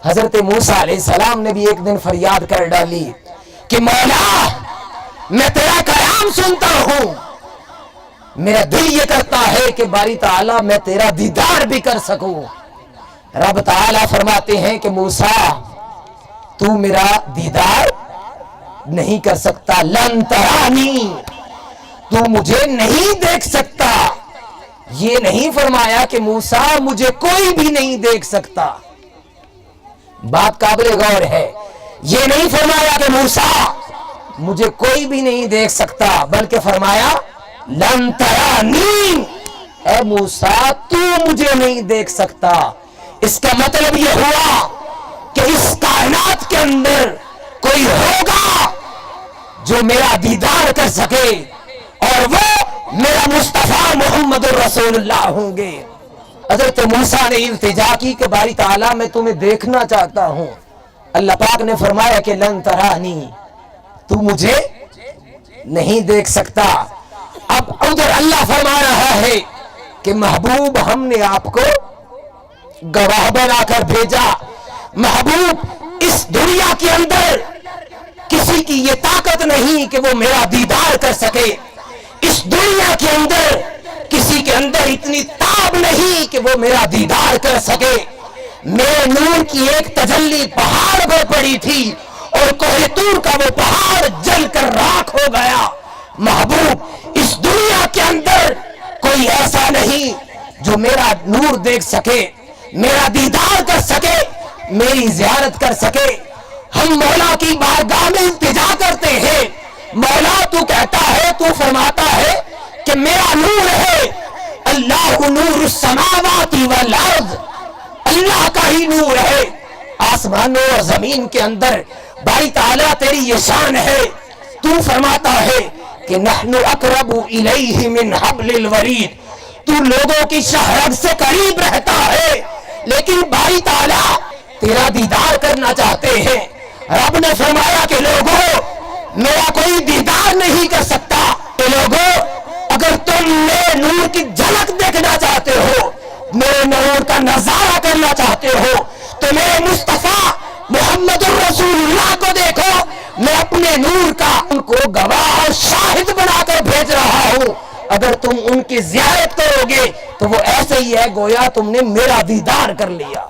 حضرت موسیٰ علیہ السلام نے بھی ایک دن فریاد کر ڈالی کہ مولا میں تیرا کلام سنتا ہوں، میرا دل یہ کرتا ہے کہ باری تعالیٰ میں تیرا دیدار بھی کر سکوں۔ رب تعالیٰ فرماتے ہیں کہ موسیٰ تو میرا دیدار نہیں کر سکتا، لن ترانی، تو مجھے نہیں دیکھ سکتا۔ یہ نہیں فرمایا کہ موسیٰ مجھے کوئی بھی نہیں دیکھ سکتا، بات قابل غور ہے۔ یہ نہیں فرمایا کہ موسیٰ مجھے کوئی بھی نہیں دیکھ سکتا، بلکہ فرمایا لن ترانی، اے موسیٰ تو مجھے نہیں دیکھ سکتا۔ اس کا مطلب یہ ہوا کہ اس کائنات کے اندر کوئی ہوگا جو میرا دیدار کر سکے، اور وہ میرا مصطفیٰ محمد الرسول اللہ ہوں گے۔ حضرت موسیٰ نے التجا کی کہ باری تعالیٰ میں تمہیں دیکھنا چاہتا ہوں۔ اللہ پاک نے فرمایا کہ لن ترانی، تو مجھے نہیں دیکھ سکتا۔ اب ادھر اللہ فرما رہا ہے کہ محبوب ہم نے آپ کو گواہ بنا کر بھیجا۔ محبوب اس دنیا کے اندر کسی کی یہ طاقت نہیں کہ وہ میرا دیدار کر سکے، اس دنیا کے اندر کسی کے اندر اتنی تاب نہیں کہ وہ میرا دیدار کر سکے۔ میرے نور کی ایک تجلی پہاڑ پر پڑی تھی اور کوہ طور کا وہ پہاڑ جل کر راکھ ہو گیا۔ محبوب اس دنیا کے اندر کوئی ایسا نہیں جو میرا نور دیکھ سکے، میرا دیدار کر سکے، میری زیارت کر سکے۔ ہم مولا کی بارگاہ میں التجا کرتے ہیں، مولا تو کہتا ہے، تو فرماتا ہے کہ میرا نور ہے، اللہ نور السماوات والارض، اللہ کا ہی نور ہے آسمانوں اور زمین کے اندر۔ باری تعالیٰ تیری یہ شان ہے، تو فرماتا ہے کہ نحن اقرب الیہ من حبل الورید، تو لوگوں کی شہرگ سے قریب رہتا ہے، لیکن باری تعالیٰ تیرا دیدار کرنا چاہتے ہیں۔ رب نے فرمایا کہ لوگوں میرا کوئی دیدار نہیں کر سکتا، کہ لوگوں اگر تم میرے نور کی جھلک دیکھنا چاہتے ہو، میرے نور کا نظارہ کرنا چاہتے ہو، تو میرے مصطفیٰ محمد الرسول اللہ کو دیکھو۔ میں اپنے نور کا ان کو گواہ اور شاہد بنا کر بھیج رہا ہوں۔ اگر تم ان کی زیارت کرو گے تو وہ ایسے ہی ہے گویا تم نے میرا دیدار کر لیا۔